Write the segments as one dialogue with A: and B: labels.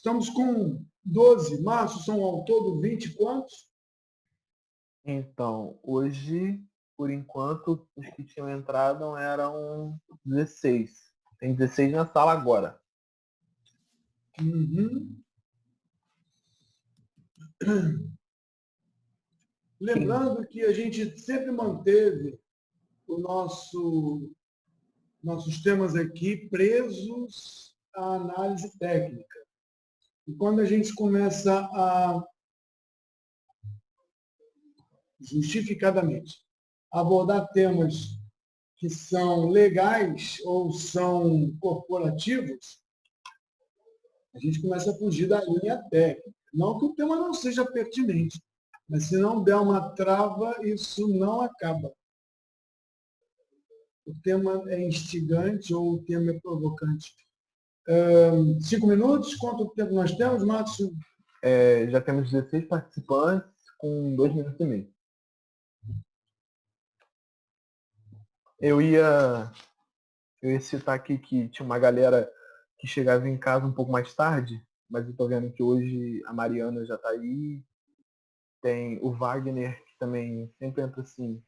A: Estamos com 12. Márcio, são ao todo 20 e quantos?
B: Então, hoje, por enquanto, os que tinham entrado eram 16. Tem 16 na sala agora.
A: Uhum. Lembrando que a gente sempre manteve nossos temas aqui presos à análise técnica. E quando a gente começa a justificadamente abordar temas que são legais ou são corporativos, a gente começa a fugir da linha técnica. Não que o tema não seja pertinente, mas se não der uma trava, isso não acaba. O tema é instigante ou o tema é provocante. 5 minutos, quanto tempo nós temos, Márcio?
B: Já temos 16 participantes com 2 minutos e meio. Eu ia citar aqui que tinha uma galera que chegava em casa um pouco mais tarde, mas eu tô vendo que hoje a Mariana já tá aí. Tem o Wagner, que também sempre entra assim,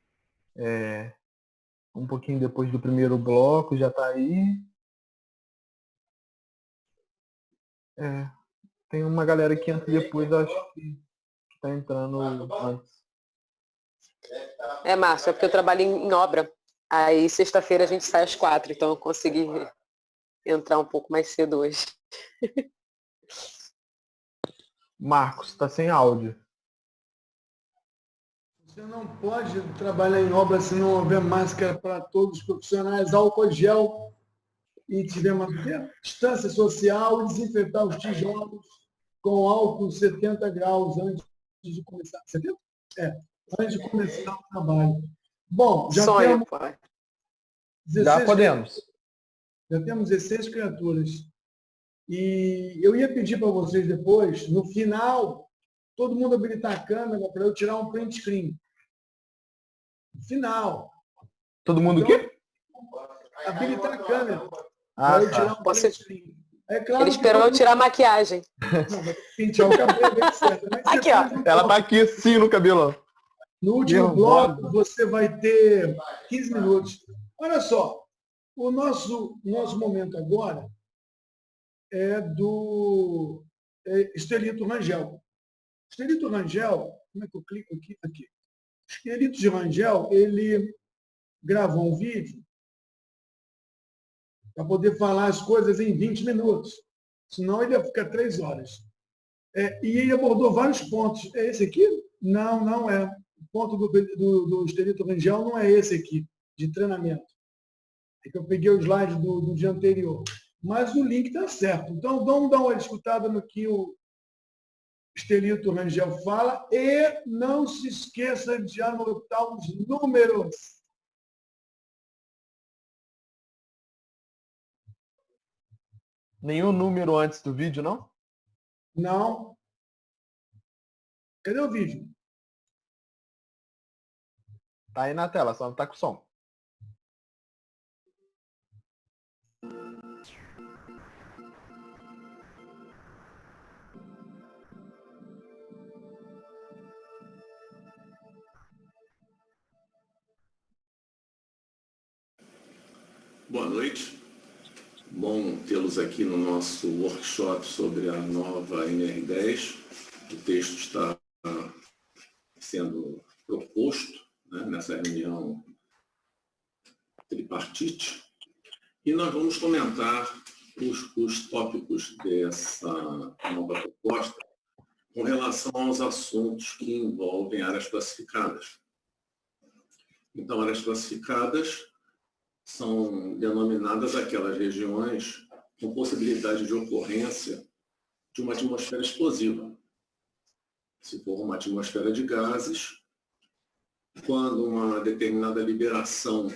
B: um pouquinho depois do primeiro bloco, já tá aí. Tem uma galera que entra depois, acho que tá entrando antes.
C: Márcio, é porque eu trabalho em obra. Aí sexta-feira a gente sai às 4, então eu consegui entrar um pouco mais cedo hoje.
B: Marcos, tá sem áudio.
A: Você não pode trabalhar em obra se não houver máscara para todos os profissionais, álcool gel e tiver uma distância social e desinfetar os tijolos com álcool 70 graus antes de começar. 70? Antes de começar o trabalho. Bom, já temos 16,
B: já podemos.
A: Já temos 16 criaturas. E eu ia pedir para vocês depois, no final, todo mundo habilitar a câmera para eu tirar um print screen. No final.
B: Todo mundo o quê?
A: Habilitar a câmera.
B: Para
A: eu tirar um print screen. É claro.
C: Ele esperou eu tirar a maquiagem.
A: Não, vai pentear o cabelo, bem certo.
C: Aqui, ó.
B: Ela tá aqui assim no cabelo.
A: No último bloco, você vai ter 15 minutos. Olha só, o nosso momento agora é do Estelito Rangel. Estelito Rangel, como é que eu clico aqui? Aqui. Estelito de Rangel, ele gravou um vídeo para poder falar as coisas em 20 minutos. Senão ele ia ficar 3 horas. E ele abordou vários pontos. É esse aqui? Não, não é. O ponto do Estelito Rangel não é esse aqui, de treinamento. É que eu peguei o slide do dia anterior. Mas o link está certo. Então, vamos dar uma escutada no que o Estelito Rangel fala e não se esqueça de anotar os números.
B: Nenhum número antes do vídeo, não?
A: Não. Cadê o vídeo?
B: Tá aí na tela, só não tá com som.
D: Boa noite. Bom tê-los aqui no nosso workshop sobre a nova NR10. O texto está sendo proposto, né, nessa reunião tripartite. E nós vamos comentar os tópicos dessa nova proposta com relação aos assuntos que envolvem áreas classificadas. Então, áreas classificadas são denominadas aquelas regiões com possibilidade de ocorrência de uma atmosfera explosiva. Se for uma atmosfera de gases, quando uma determinada liberação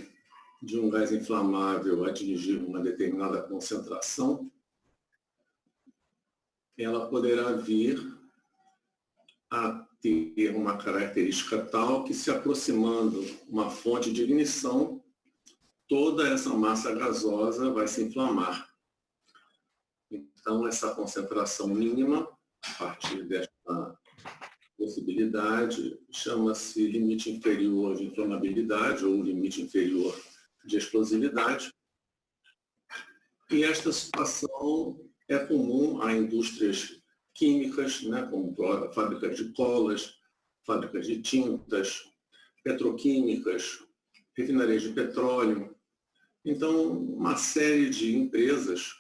D: de um gás inflamável atingir uma determinada concentração, ela poderá vir a ter uma característica tal que, se aproximando uma fonte de ignição, toda essa massa gasosa vai se inflamar. Então, essa concentração mínima, a partir desta possibilidade, chama-se limite inferior de inflamabilidade ou limite inferior de explosividade. E esta situação é comum a indústrias químicas, né, como fábricas de colas, fábricas de tintas, petroquímicas, refinarias de petróleo. Então, uma série de empresas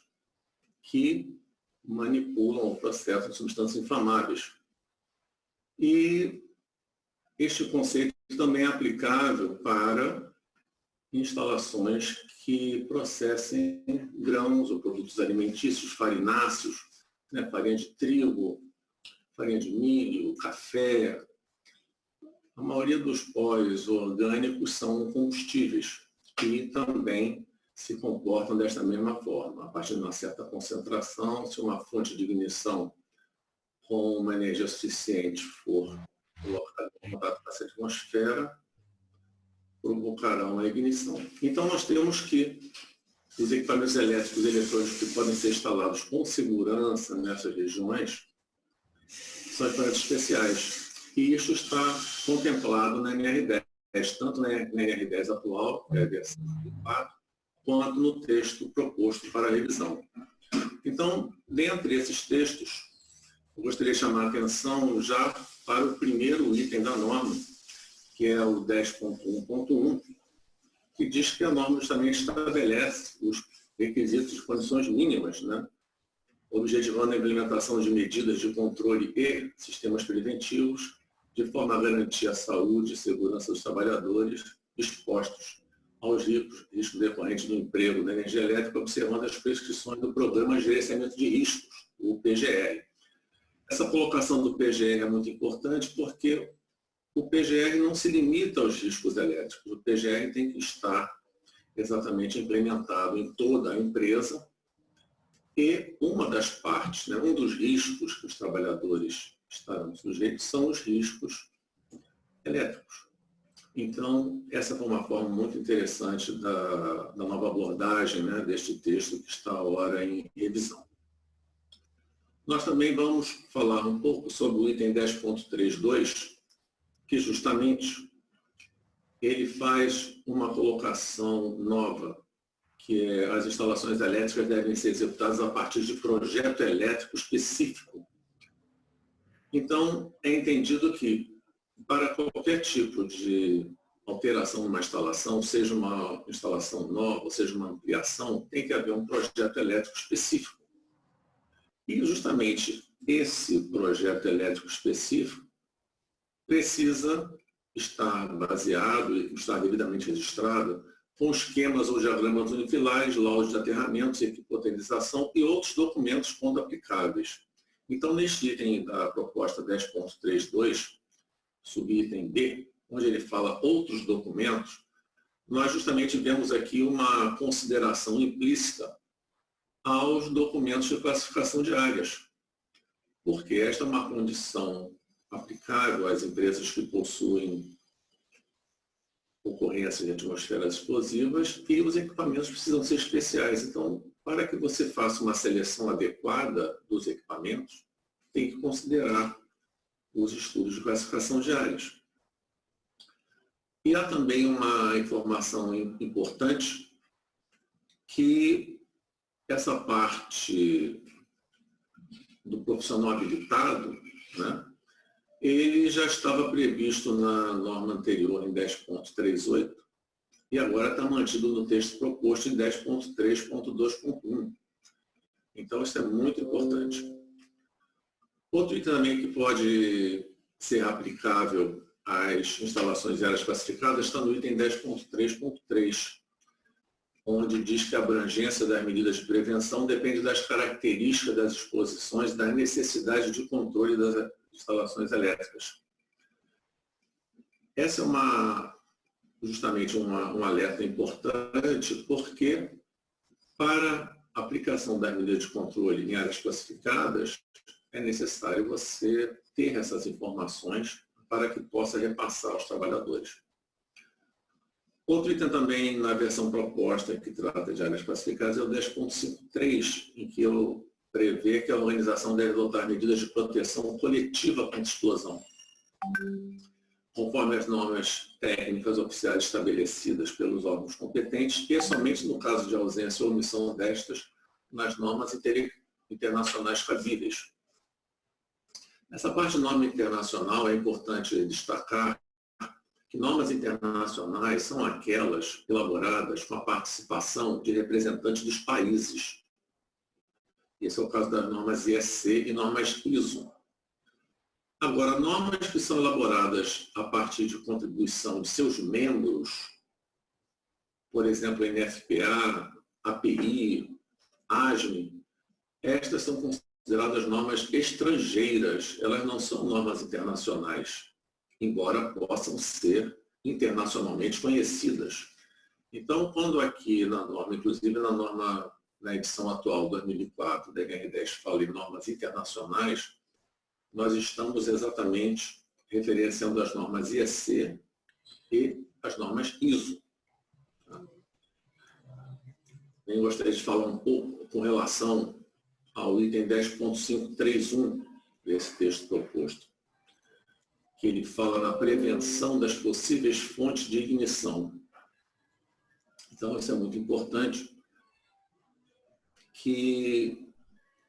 D: que manipulam o processo de substâncias inflamáveis. E este conceito também é aplicável para instalações que processem grãos ou produtos alimentícios, farináceos, né, farinha de trigo, farinha de milho, café. A maioria dos pós orgânicos são combustíveis e também se comportam desta mesma forma. A partir de uma certa concentração, se uma fonte de ignição com uma energia suficiente for colocada em contato com essa atmosfera, provocará uma ignição. Então, nós temos que os equipamentos elétricos e eletrônicos que podem ser instalados com segurança nessas regiões são equipamentos especiais. E isso está contemplado na NR10, tanto na NR10 atual, que é a versão 4, quanto no texto proposto para a revisão. Então, dentre esses textos, eu gostaria de chamar a atenção já para o primeiro item da norma, que é o 10.1.1, que diz que a norma justamente estabelece os requisitos de condições mínimas, né, objetivando a implementação de medidas de controle e sistemas preventivos, de forma a garantir a saúde e segurança dos trabalhadores expostos aos riscos decorrentes do emprego da energia elétrica, observando as prescrições do Programa de Gerenciamento de Riscos, o PGR. Essa colocação do PGR é muito importante porque o PGR não se limita aos riscos elétricos. O PGR tem que estar exatamente implementado em toda a empresa e uma das partes, né, um dos riscos que os trabalhadores estarão sujeitos são os riscos elétricos. Então, essa foi uma forma muito interessante da nova abordagem, né, deste texto que está agora em revisão. Nós também vamos falar um pouco sobre o item 10.3.2, que justamente ele faz uma colocação nova, que é as instalações elétricas devem ser executadas a partir de projeto elétrico específico. Então, é entendido que para qualquer tipo de alteração numa instalação, seja uma instalação nova, seja uma ampliação, tem que haver um projeto elétrico específico. E justamente esse projeto elétrico específico precisa estar baseado e estar devidamente registrado com esquemas ou diagramas unifilares, laudos de aterramentos, equipotenização e outros documentos quando aplicáveis. Então, neste item da proposta 10.3.2, subitem B, onde ele fala outros documentos, nós justamente vemos aqui uma consideração implícita aos documentos de classificação de áreas, porque esta é uma condição aplicável às empresas que possuem ocorrência de atmosferas explosivas e os equipamentos precisam ser especiais. Então, para que você faça uma seleção adequada dos equipamentos, tem que considerar os estudos de classificação de áreas. E há também uma informação importante que essa parte do profissional habilitado, né, ele já estava previsto na norma anterior em 10.3.8 e agora está mantido no texto proposto em 10.3.2.1. Então, isso é muito importante. Outro item também que pode ser aplicável às instalações e áreas classificadas está no item 10.3.3, onde diz que a abrangência das medidas de prevenção depende das características das exposições e da necessidade de controle das instalações elétricas. Essa é justamente um alerta importante, porque para a aplicação das medidas de controle em áreas classificadas, é necessário você ter essas informações para que possa repassar aos trabalhadores. Outro item também na versão proposta que trata de áreas classificadas é o 10.5.3, em que eu prevê que a organização deve adotar medidas de proteção coletiva contra explosão, conforme as normas técnicas oficiais estabelecidas pelos órgãos competentes, e somente no caso de ausência ou omissão destas, nas normas internacionais cabíveis. Nessa parte de norma internacional, é importante destacar que normas internacionais são aquelas elaboradas com a participação de representantes dos países. Esse é o caso das normas IEC e normas ISO. Agora, normas que são elaboradas a partir de contribuição de seus membros, por exemplo, NFPA, API, ASME, estas são consideradas normas estrangeiras, elas não são normas internacionais, embora possam ser internacionalmente conhecidas. Então, quando aqui na norma, inclusive na edição atual, 2004, da NR10, fala em normas internacionais, nós estamos exatamente referenciando as normas IEC e as normas ISO. Eu gostaria de falar um pouco com relação ao item 10.531 desse texto proposto, que ele fala na prevenção das possíveis fontes de ignição. Então, isso é muito importante, que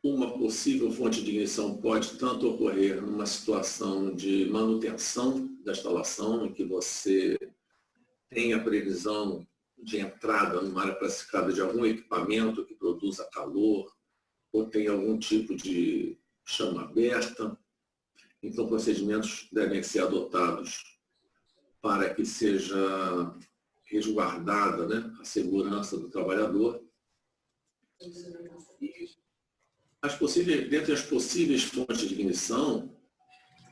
D: uma possível fonte de ignição pode tanto ocorrer numa situação de manutenção da instalação, em que você tem a previsão de entrada numa área classificada de algum equipamento que produza calor, ou tem algum tipo de chama aberta. Então, procedimentos devem ser adotados para que seja resguardada, né, a segurança do trabalhador. Dentre as possíveis fontes de ignição,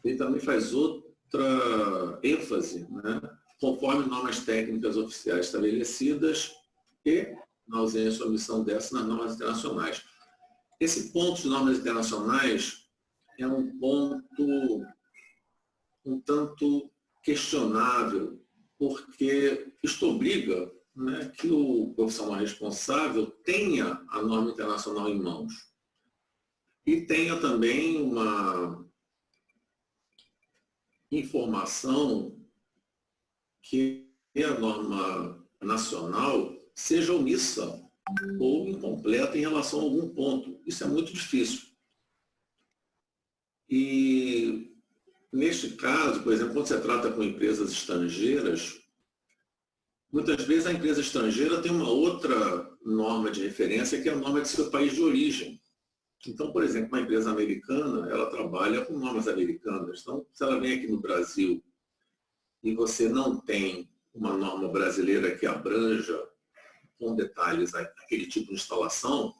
D: ele também faz outra ênfase, né, conforme normas técnicas oficiais estabelecidas e, na ausência ou omissão dessas, nas normas internacionais. Esse ponto de normas internacionais é um ponto um tanto questionável, porque isto obriga, né, que o profissional responsável tenha a norma internacional em mãos. E tenha também uma informação que a norma nacional seja omissa ou incompleta em relação a algum ponto. Isso é muito difícil. E, neste caso, por exemplo, quando você trata com empresas estrangeiras, muitas vezes a empresa estrangeira tem uma outra norma de referência, que é a norma de seu país de origem. Então, por exemplo, uma empresa americana, ela trabalha com normas americanas. Então, se ela vem aqui no Brasil e você não tem uma norma brasileira que abranja com detalhes aquele tipo de instalação,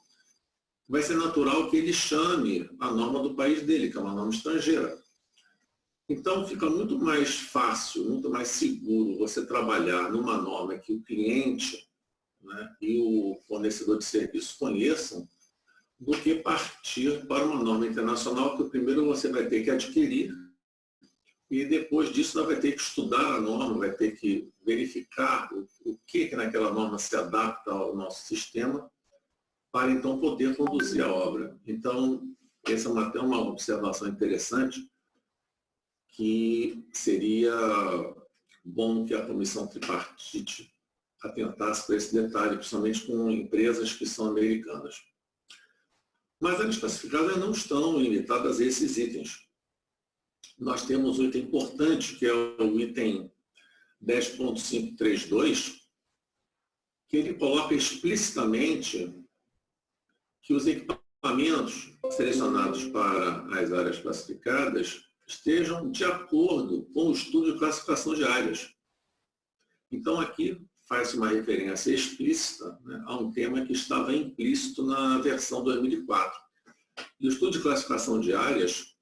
D: vai ser natural que ele chame a norma do país dele, que é uma norma estrangeira. Então, fica muito mais fácil, muito mais seguro você trabalhar numa norma que o cliente, né, e o fornecedor de serviço conheçam, do que partir para uma norma internacional, que primeiro você vai ter que adquirir e depois disso vai ter que estudar a norma, vai ter que verificar o que naquela norma se adapta ao nosso sistema para então poder conduzir a obra. Então, essa é até uma observação interessante, que seria bom que a comissão tripartite atentasse para esse detalhe, principalmente com empresas que são americanas. Mas as classificadas não estão limitadas a esses itens. Nós temos um item importante, que é o item 10.532, que ele coloca explicitamente que os equipamentos selecionados para as áreas classificadas estejam de acordo com o estudo de classificação de áreas. Então, aqui faz-se uma referência explícita, né, a um tema que estava implícito na versão 2004. E o estudo de classificação de áreas,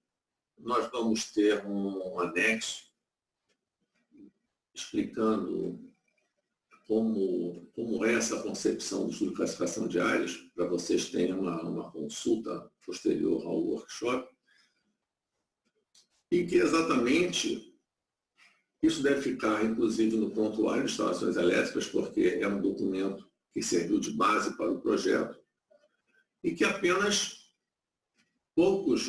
D: nós vamos ter um anexo explicando como é essa concepção do estudo de classificação de áreas, para vocês terem uma consulta posterior ao workshop, e que exatamente isso deve ficar, inclusive, no prontuário de instalações elétricas, porque é um documento que serviu de base para o projeto, e que apenas poucos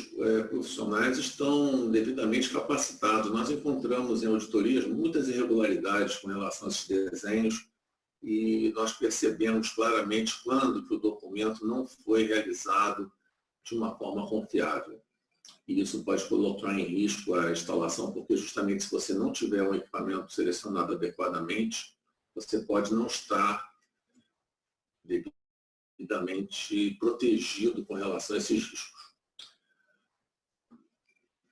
D: profissionais estão devidamente capacitados. Nós encontramos em auditorias muitas irregularidades com relação a esses desenhos e nós percebemos claramente quando que o documento não foi realizado de uma forma confiável. E isso pode colocar em risco a instalação, porque justamente se você não tiver um equipamento selecionado adequadamente, você pode não estar devidamente protegido com relação a esses riscos.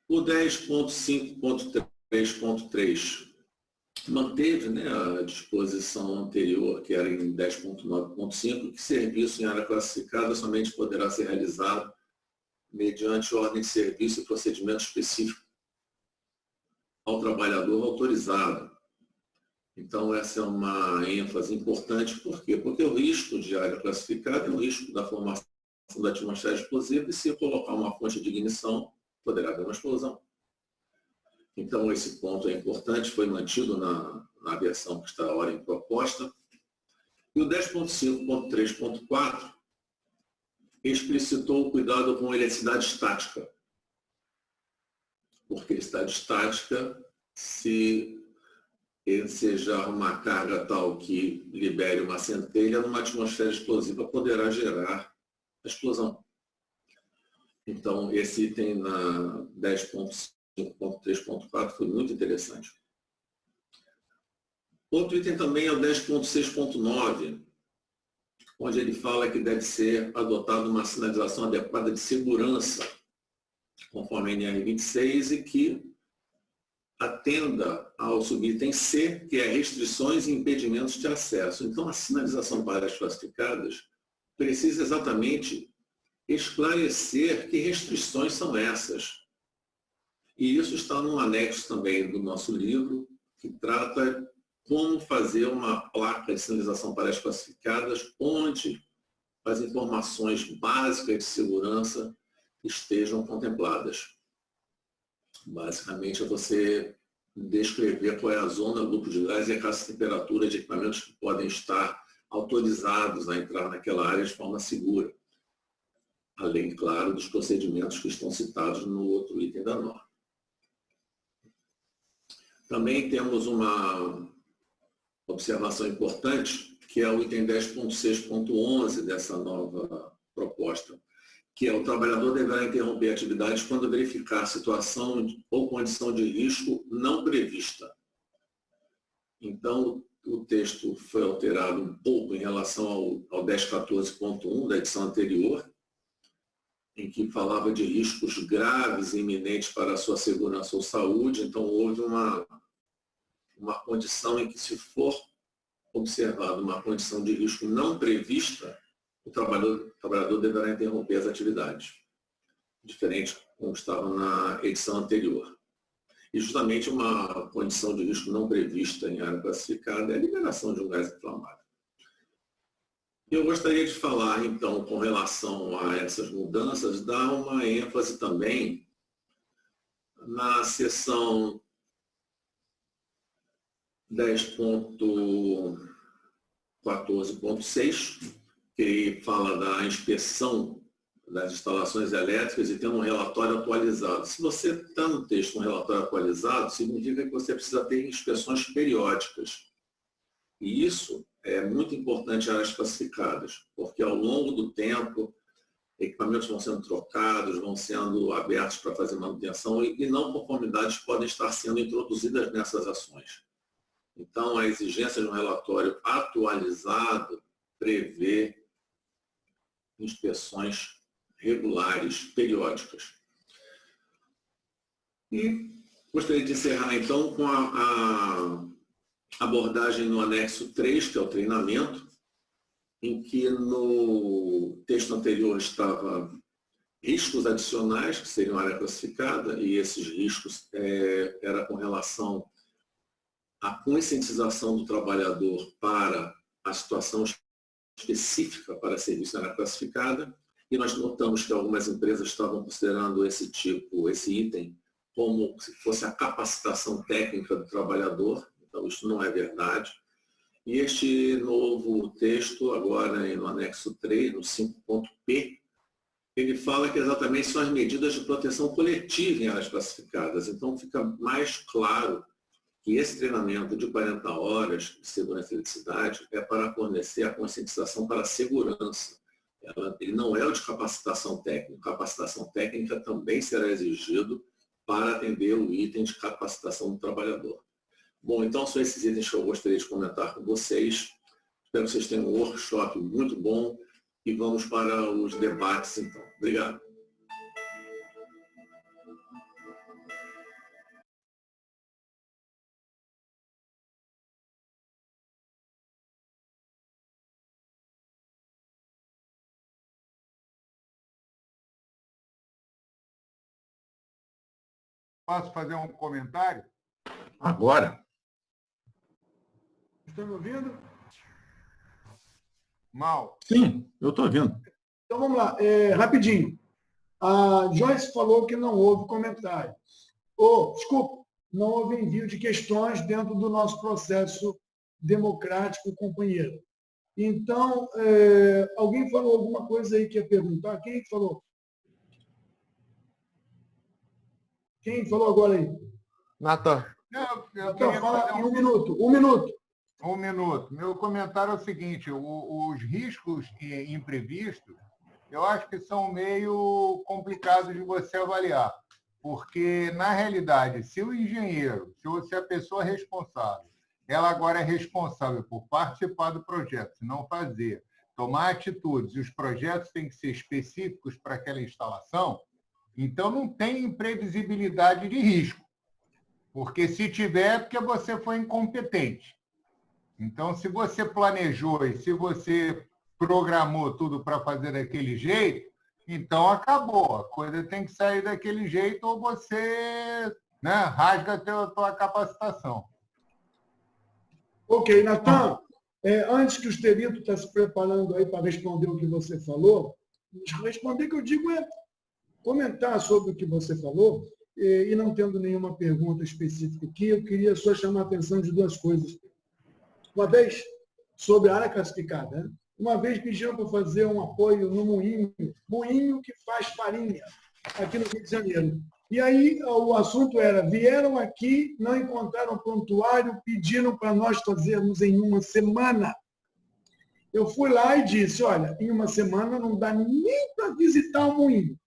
D: O 10.5.3.3 manteve, né, a disposição anterior, que era em 10.9.5, que serviço em área classificada somente poderá ser realizado mediante ordem de serviço e procedimento específico ao trabalhador autorizado. Então, essa é uma ênfase importante. Por quê? Porque o risco de área classificada é o risco da formação da atmosfera explosiva e se eu colocar uma fonte de ignição, poderá haver uma explosão. Então, esse ponto é importante, foi mantido na versão que está agora em proposta. E o 10.5.3.4 explicitou o cuidado com a eletricidade estática. Porque eletricidade estática, se ensejar uma carga tal que libere uma centelha numa atmosfera explosiva, poderá gerar a explosão. Então, esse item na 10.5.3.4 foi muito interessante. Outro item também é o 10.6.9, onde ele fala que deve ser adotada uma sinalização adequada de segurança, conforme a NR26, e que atenda ao subitem C, que é restrições e impedimentos de acesso. Então, a sinalização para áreas classificadas precisa exatamente esclarecer que restrições são essas. E isso está no anexo também do nosso livro, que trata como fazer uma placa de sinalização para áreas classificadas, onde as informações básicas de segurança estejam contempladas. Basicamente, é você descrever qual é a zona, grupo de gás e a classe de temperatura de equipamentos que podem estar autorizados a entrar naquela área de forma segura. Além, claro, dos procedimentos que estão citados no outro item da norma. Também temos uma observação importante, que é o item 10.6.11 dessa nova proposta, que é o trabalhador deverá interromper atividades quando verificar situação ou condição de risco não prevista. Então, o texto foi alterado um pouco em relação ao 10.14.1 da edição anterior, em que falava de riscos graves e iminentes para a sua segurança ou saúde. Então, houve uma condição em que, se for observada uma condição de risco não prevista, o trabalhador deverá interromper as atividades, diferente como estava na edição anterior. E justamente uma condição de risco não prevista em área classificada é a liberação de um gás inflamável. Eu gostaria de falar, então, com relação a essas mudanças, dar uma ênfase também na seção 10.14.6, que fala da inspeção das instalações elétricas e tem um relatório atualizado. Se você está no texto um relatório atualizado, significa que você precisa ter inspeções periódicas. E isso é muito importante em áreas classificadas, porque ao longo do tempo, equipamentos vão sendo trocados, vão sendo abertos para fazer manutenção e não conformidades podem estar sendo introduzidas nessas ações. Então, a exigência de um relatório atualizado prevê inspeções regulares, periódicas. E gostaria de encerrar, então, com a abordagem no anexo 3, que é o treinamento, em que no texto anterior estava riscos adicionais, que seriam área classificada, e esses riscos era com relação à conscientização do trabalhador para a situação específica para serviço na área classificada, e nós notamos que algumas empresas estavam considerando esse item, como se fosse a capacitação técnica do trabalhador. Então, isso não é verdade. E este novo texto, agora no anexo 3, no 5.p, Ele fala que exatamente são as medidas de proteção coletiva em áreas classificadas. Então, fica mais claro que esse treinamento de 40 horas de segurança e eletricidade é para fornecer a conscientização para a segurança. Ele não é o de capacitação técnica. Capacitação técnica também será exigido para atender o item de capacitação do trabalhador. Bom, então são esses itens que eu gostaria de comentar com vocês. Espero que vocês tenham um workshop muito bom e vamos para os debates, então. Obrigado.
E: Posso fazer um comentário?
D: Agora?
A: Estão me ouvindo?
E: Mal.
D: Sim, eu estou ouvindo.
A: Então vamos lá, rapidinho. A Joyce falou que não houve comentário. Desculpa, não houve envio de questões dentro do nosso processo democrático, companheiro. Então, alguém falou alguma coisa aí que ia perguntar? Quem falou? Quem falou agora aí?
B: Natan.
E: Eu
A: Então,
E: queria
A: fala
E: fazer
A: em 1 minuto. 1 minuto.
E: Um minuto. Meu comentário é o seguinte: os riscos imprevistos, eu acho que são meio complicados de você avaliar. Porque, na realidade, se o engenheiro, se a pessoa responsável, ela agora é responsável por participar do projeto, se não fazer, tomar atitudes, e os projetos têm que ser específicos para aquela instalação, então não tem imprevisibilidade de risco. Porque se tiver, é porque você foi incompetente. Então, se você planejou e se você programou tudo para fazer daquele jeito, então acabou. A coisa tem que sair daquele jeito ou você, né, rasga a tua capacitação.
A: Ok, Natan, antes que o Estelito está se preparando aí para responder o que você falou, responder que eu digo é comentar sobre o que você falou, e não tendo nenhuma pergunta específica aqui, eu queria só chamar a atenção de duas coisas. Uma vez, sobre a área classificada, né? Uma vez pediram para fazer um apoio no moinho que faz farinha, aqui no Rio de Janeiro. E aí o assunto era, vieram aqui, não encontraram prontuário, pediram para nós fazermos em uma semana. Eu fui lá e disse, olha, em uma semana não dá nem para visitar o moinho.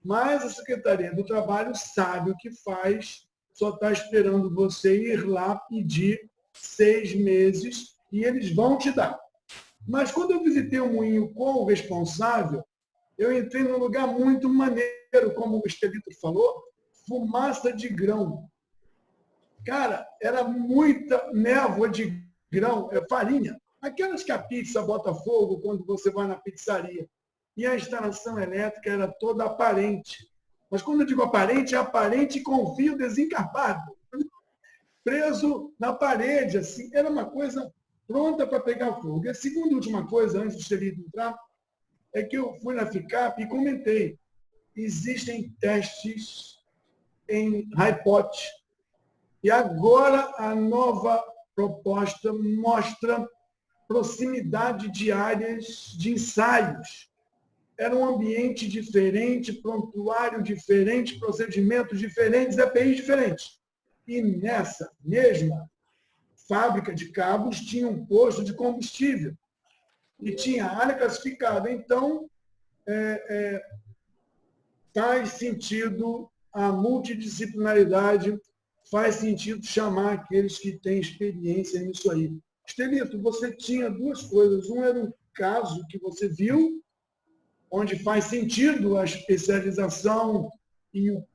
A: Mas a Secretaria do Trabalho sabe o que faz, só está esperando você ir lá pedir 6 meses e eles vão te dar. Mas quando eu visitei o moinho com o responsável, eu entrei num lugar muito maneiro, como o Estelito falou, fumaça de grão. Cara, era muita névoa de grão, farinha. Aquelas que a pizza bota fogo quando você vai na pizzaria. E a instalação elétrica era toda aparente. Mas quando eu digo aparente, é aparente com fio desencarpado, preso na parede, assim. Era uma coisa pronta para pegar fogo. E a segunda e última coisa, antes de Estelito entrar, é que eu fui na FICAP e comentei. Existem testes em Raipot. E agora a nova proposta mostra proximidade de áreas de ensaios. Era um ambiente diferente, prontuário diferente, procedimentos diferentes, EPIs diferentes. E nessa mesma fábrica de cabos tinha um posto de combustível e tinha área classificada. Então, faz sentido a multidisciplinaridade, faz sentido chamar aqueles que têm experiência nisso aí. Estelito, você tinha duas coisas. Um era um caso que você viu, onde faz sentido a especialização e o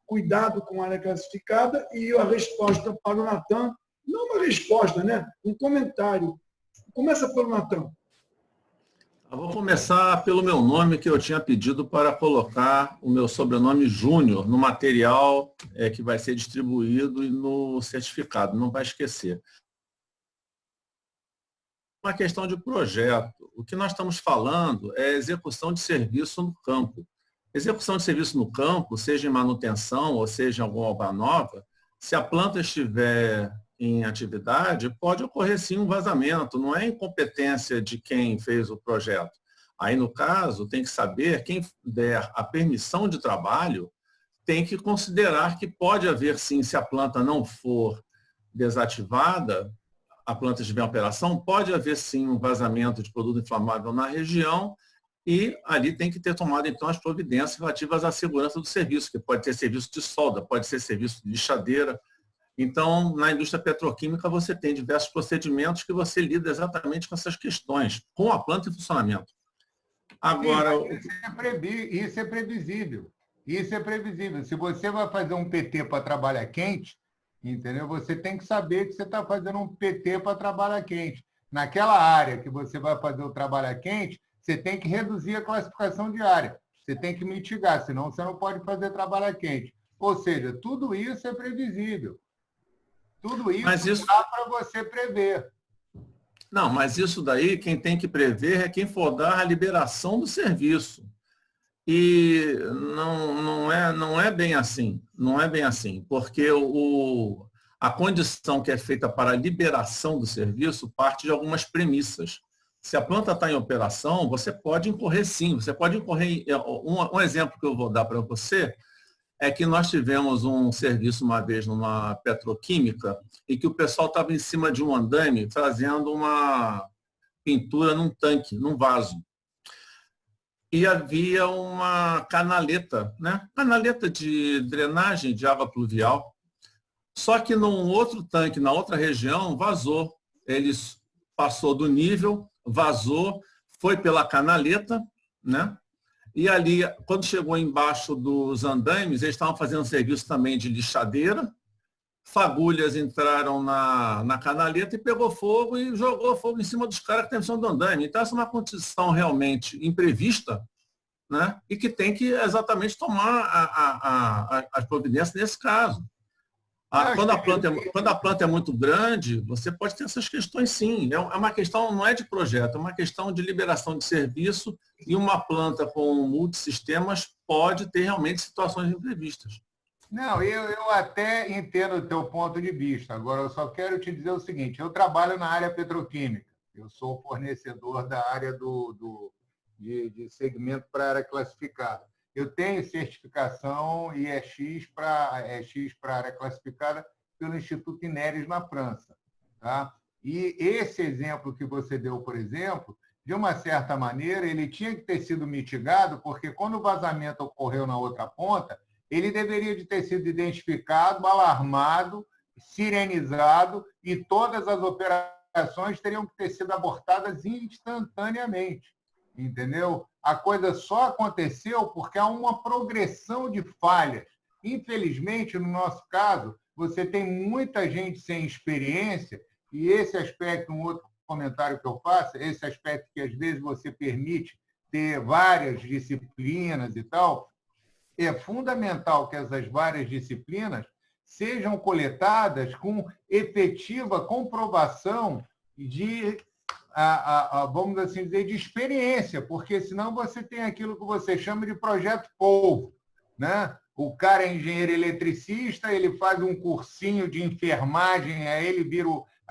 A: cuidado com a área classificada, e a resposta para o Natan, não uma resposta, né? Um comentário. Começa pelo Natan.
D: Eu vou começar pelo meu nome, que eu tinha pedido para colocar o meu sobrenome Júnior no material que vai ser distribuído e no certificado, não vai esquecer. Uma questão de projeto. O que nós estamos falando é execução de serviço no campo. Execução de serviço no campo, seja em manutenção ou seja em alguma obra nova, se a planta estiver em atividade, pode ocorrer sim um vazamento, não é incompetência de quem fez o projeto. Aí, no caso, tem que saber, quem der a permissão de trabalho tem que considerar que pode haver, sim, se a planta não for desativada, a planta estiver em operação, pode haver, sim, um vazamento de produto inflamável na região e ali tem que ter tomado, então, as providências relativas à segurança do serviço, que pode ter serviço de solda, pode ser serviço de lixadeira. Então, na indústria petroquímica, você tem diversos procedimentos que você lida exatamente com essas questões, com a planta em funcionamento. Agora,
E: isso é previsível. Isso é previsível. Se você vai fazer um PT para trabalhar quente, entendeu? Você tem que saber que você está fazendo um PT para trabalhar quente. Naquela área que você vai fazer o trabalho quente, você tem que reduzir a classificação de área. Você tem que mitigar, senão você não pode fazer trabalho quente. Ou seja, tudo isso é previsível. Tudo isso dá para você prever.
D: Não, mas isso daí, quem tem que prever é quem for dar a liberação do serviço. E não é bem assim. Não é bem assim, porque a condição que é feita para a liberação do serviço parte de algumas premissas. Se a planta está em operação, você pode incorrer sim. Você pode incorrer. Um exemplo que eu vou dar para você é que nós tivemos um serviço uma vez numa petroquímica e que o pessoal estava em cima de um andaime trazendo uma pintura num tanque, num vaso. E havia uma canaleta, né? Canaleta de drenagem de água pluvial. Só que num outro tanque, na outra região, vazou. Eles passou do nível, vazou, foi pela canaleta, né? E ali, quando chegou embaixo dos andaimes, eles estavam fazendo serviço também de lixadeira, fagulhas entraram na canaleta e pegou fogo e jogou fogo em cima dos caras que estão em cima do andaime. Então, essa é uma condição realmente imprevista, né? E que tem que exatamente tomar as providências nesse caso. Quando a planta é muito grande, você pode ter essas questões sim. É uma questão, não é de projeto, é uma questão de liberação de serviço e uma planta com multissistemas pode ter realmente situações imprevistas.
E: Não, eu até entendo o teu ponto de vista. Agora, eu só quero te dizer o seguinte, eu trabalho na área petroquímica. Eu sou fornecedor da área de segmento para área classificada. Eu tenho certificação IEX para área classificada pelo Instituto Ineres na França. Tá? E esse exemplo que você deu, por exemplo, de uma certa maneira, ele tinha que ter sido mitigado, porque quando o vazamento ocorreu na outra ponta, ele deveria de ter sido identificado, alarmado, sirenizado, e todas as operações teriam que ter sido abortadas instantaneamente. Entendeu? A coisa só aconteceu porque há uma progressão de falhas. Infelizmente, no nosso caso, você tem muita gente sem experiência, e esse aspecto, um outro comentário que eu faço, esse aspecto que às vezes você permite ter várias disciplinas e tal, é fundamental que essas várias disciplinas sejam coletadas com efetiva comprovação de vamos assim dizer, de experiência, porque senão você tem aquilo que você chama de projeto polvo, né? O cara é engenheiro eletricista, ele faz um cursinho de enfermagem, aí ele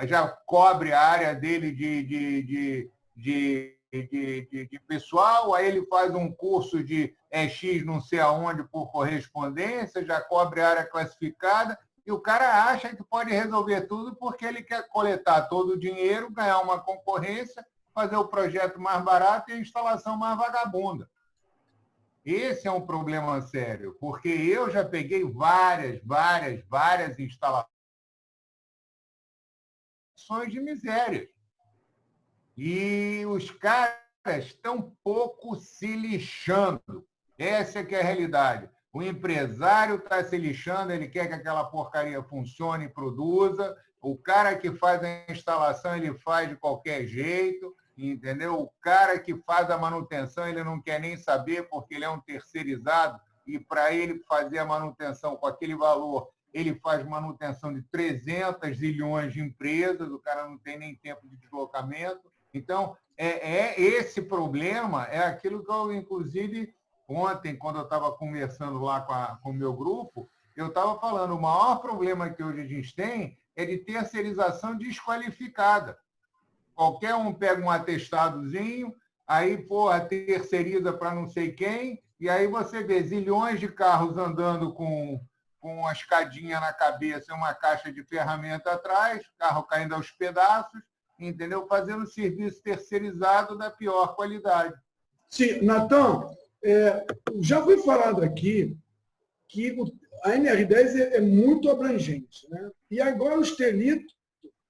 E: já cobre a área dele de pessoal, aí ele faz um curso de X não sei aonde por correspondência, já cobre a área classificada, e o cara acha que pode resolver tudo porque ele quer coletar todo o dinheiro, ganhar uma concorrência, fazer o projeto mais barato e a instalação mais vagabunda. Esse é um problema sério, porque eu já peguei várias instalações de miséria. E os caras estão pouco se lixando. Essa é que é a realidade. O empresário está se lixando, ele quer que aquela porcaria funcione e produza. O cara que faz a instalação, ele faz de qualquer jeito, entendeu? O cara que faz a manutenção, ele não quer nem saber, porque ele é um terceirizado, e para ele fazer a manutenção com aquele valor, ele faz manutenção de 300 zilhões de empresas, o cara não tem nem tempo de deslocamento. Então, esse problema é aquilo que eu, inclusive, ontem, quando eu estava conversando lá com o meu grupo, eu estava falando, o maior problema que hoje a gente tem é de terceirização desqualificada. Qualquer um pega um atestadozinho, aí, porra, terceiriza para não sei quem, e aí você vê zilhões de carros andando com uma escadinha na cabeça e uma caixa de ferramenta atrás, carro caindo aos pedaços, entendeu? Fazendo serviço terceirizado da pior qualidade.
A: Sim, Natan, já foi falado aqui que a NR10 é muito abrangente, né? E agora o Estelito,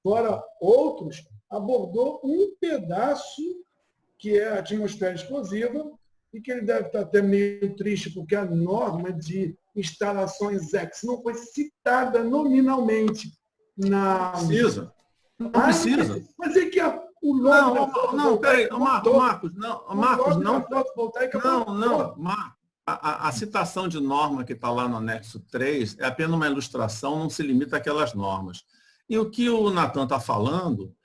A: fora outros, abordou um pedaço que é a atmosfera explosiva, e que ele deve estar até meio triste, porque a norma de instalações X não foi citada nominalmente na...
D: Precisa. Não precisa.
A: Mas é que o logo da
D: fotovoltaica... Marcos, a citação de norma que está lá no anexo 3 é apenas uma ilustração, não se limita àquelas normas. E o que o Natan está falando,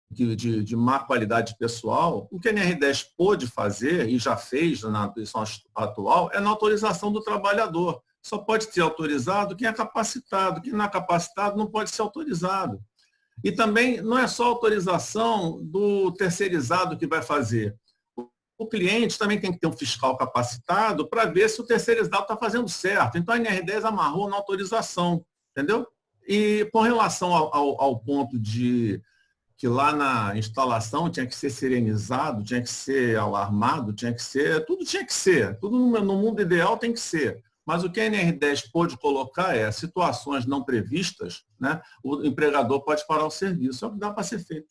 D: de má qualidade pessoal, o que a NR10 pôde fazer, e já fez na atribuição atual, é na autorização do trabalhador. Só pode ser autorizado quem é capacitado. Quem não é capacitado não pode ser autorizado. E também não é só autorização do terceirizado que vai fazer. O cliente também tem que ter um fiscal capacitado para ver se o terceirizado está fazendo certo. Então, a NR10 amarrou na autorização, entendeu? E com relação ao ponto de que lá na instalação tinha que ser serenizado, tinha que ser alarmado, tudo tinha que ser. Tudo no mundo ideal tem que ser. Mas o que a NR10 pôde colocar é situações não previstas, né? O empregador pode parar o serviço. É o que dá para ser feito.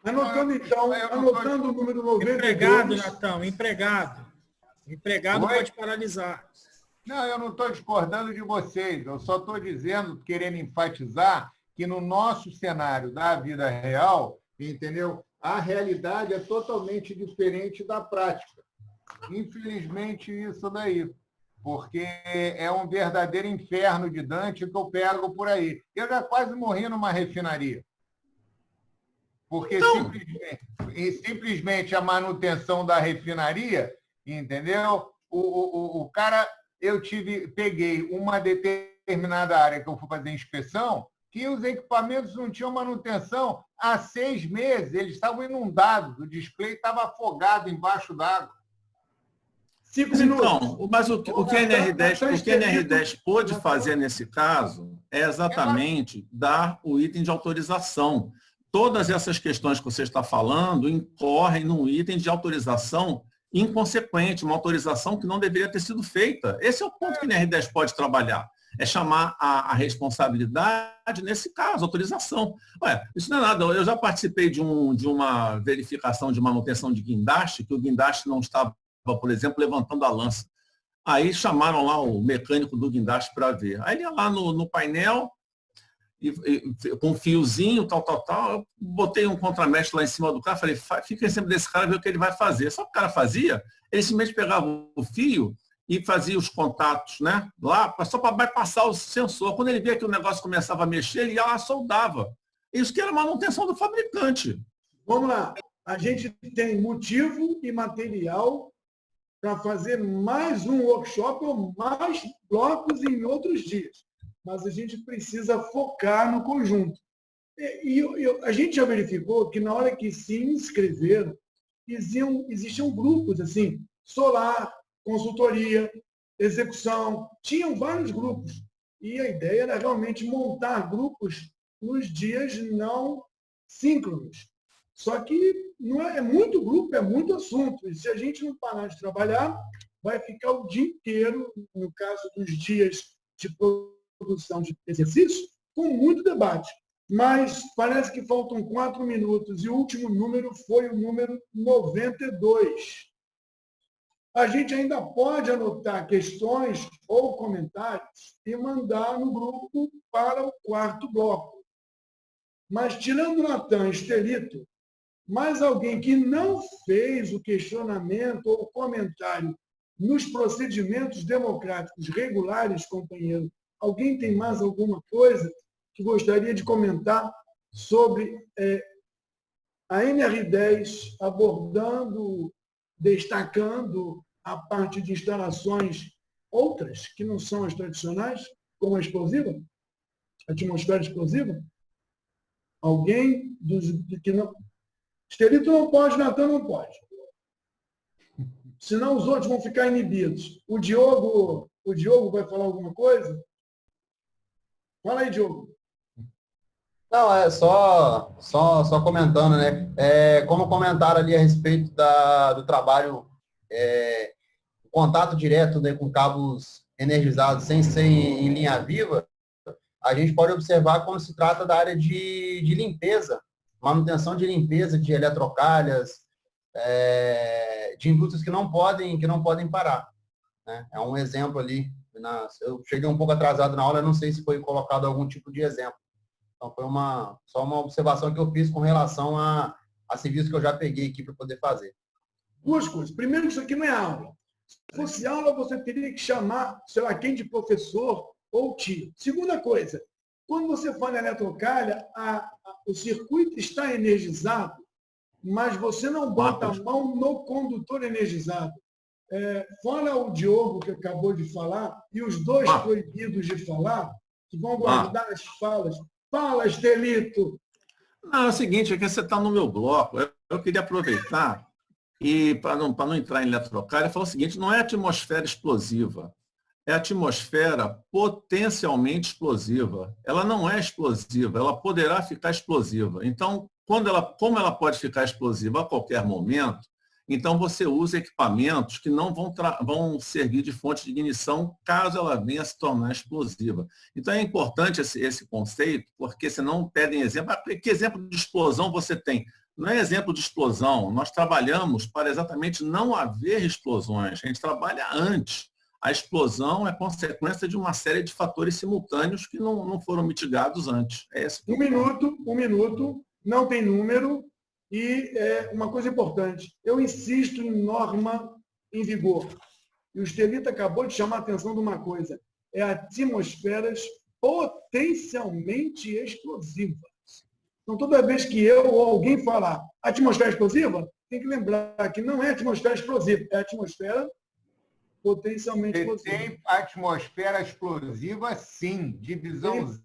A: Anotando, então, o número 92.
F: Empregado, Natão, empregado. Empregado pode paralisar.
E: Não, eu não estou discordando de vocês. Eu só estou dizendo, querendo enfatizar, que no nosso cenário da vida real, entendeu? A realidade é totalmente diferente da prática. Infelizmente, isso daí. Porque é um verdadeiro inferno de Dante que eu pego por aí. Eu já quase morri numa refinaria. Porque simplesmente a manutenção da refinaria, entendeu? O cara, peguei uma determinada área que eu fui fazer inspeção, que os equipamentos não tinham manutenção há 6 meses, eles estavam inundados, o display estava afogado embaixo d'água.
A: 5 minutos.
D: Então, mas o que a NR10 pôde fazer nesse caso é exatamente dar o item de autorização. Todas essas questões que você está falando incorrem num item de autorização inconsequente, uma autorização que não deveria ter sido feita. Esse é o ponto que a NR10 pode trabalhar. É chamar a responsabilidade, nesse caso, autorização. Isso não é nada. Eu já participei de uma verificação de manutenção de guindaste, que o guindaste não estava, por exemplo, levantando a lança. Aí chamaram lá o mecânico do guindaste para ver. Aí ele ia lá no painel, com um fiozinho, tal. Eu botei um contramestre lá em cima do carro, falei, fica em cima desse cara, ver o que ele vai fazer. Sabe o que o cara fazia? Ele simplesmente pegava o fio e fazia os contatos, né? Lá, só para bypassar o sensor. Quando ele via que o negócio começava a mexer, ele ia lá, soldava. Isso que era manutenção do fabricante.
A: Vamos lá. A gente tem motivo e material para fazer mais um workshop ou mais blocos em outros dias. Mas a gente precisa focar no conjunto. A gente já verificou que na hora que se inscreveram, existiam grupos assim, solar, consultoria, execução, tinham vários grupos. E a ideia era realmente montar grupos nos dias não síncronos. Só que não é muito grupo, é muito assunto. E se a gente não parar de trabalhar, vai ficar o dia inteiro, no caso dos dias de produção de exercício, com muito debate. Mas parece que faltam 4 minutos e o último número foi o número 92. A gente ainda pode anotar questões ou comentários e mandar no grupo para o 4º bloco. Mas, tirando Natan Estelito, mais alguém que não fez o questionamento ou comentário nos procedimentos democráticos regulares, companheiro, alguém tem mais alguma coisa que gostaria de comentar sobre a NR10 abordando, destacando a parte de instalações outras, que não são as tradicionais, como a explosiva, a atmosfera explosiva? Alguém que não... Estelito não pode, Natan não pode. senão os outros vão ficar inibidos. O Diogo vai falar alguma coisa? Fala aí, Diogo.
G: Não, é só comentando, né? Como comentaram ali a respeito do trabalho, contato direto, né, com cabos energizados sem ser em linha viva, a gente pode observar quando se trata da área de limpeza, manutenção de limpeza de eletrocalhas, de indústrias que não podem parar, né? É um exemplo ali. Eu cheguei um pouco atrasado na aula, não sei se foi colocado algum tipo de exemplo. Então, foi só uma observação que eu fiz com relação a serviço que eu já peguei aqui para poder fazer.
A: Duas coisas. Primeiro, isso aqui não é aula. Se fosse aula, você teria que chamar, sei lá, quem de professor ou tio. Segunda coisa, quando você fala em eletrocalha, o circuito está energizado, mas você não bota a mão no condutor energizado. Fora o Diogo, que acabou de falar, e os dois proibidos de falar, que vão guardar as falas. Fala, Estelito!
D: Não, é o seguinte, é que você está no meu bloco. Eu queria aproveitar e, para não entrar em eletrocalha, falar o seguinte, não é atmosfera explosiva, é atmosfera potencialmente explosiva. Ela não é explosiva, ela poderá ficar explosiva. Então, como ela pode ficar explosiva a qualquer momento, então você usa equipamentos que não vão servir de fonte de ignição caso ela venha a se tornar explosiva. Então é importante esse conceito, porque senão pedem exemplo. Que exemplo de explosão você tem? Não é exemplo de explosão. Nós trabalhamos para exatamente não haver explosões. A gente trabalha antes. A explosão é consequência de uma série de fatores simultâneos que não foram mitigados antes. É esse
A: um minuto, não tem número. E uma coisa importante, eu insisto em norma em vigor. E o Estelito acabou de chamar a atenção de uma coisa, atmosferas potencialmente explosivas. Então, toda vez que eu ou alguém falar atmosfera explosiva, tem que lembrar que não é atmosfera explosiva, é atmosfera potencialmente explosiva.
E: Tem atmosfera explosiva, sim. Divisão...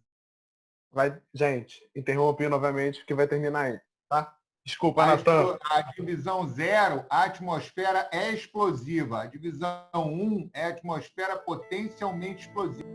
B: Gente, interrompi novamente, que vai terminar aí, tá? Desculpa, Natan.
E: A divisão 0, a atmosfera é explosiva. A divisão 1 é atmosfera potencialmente explosiva.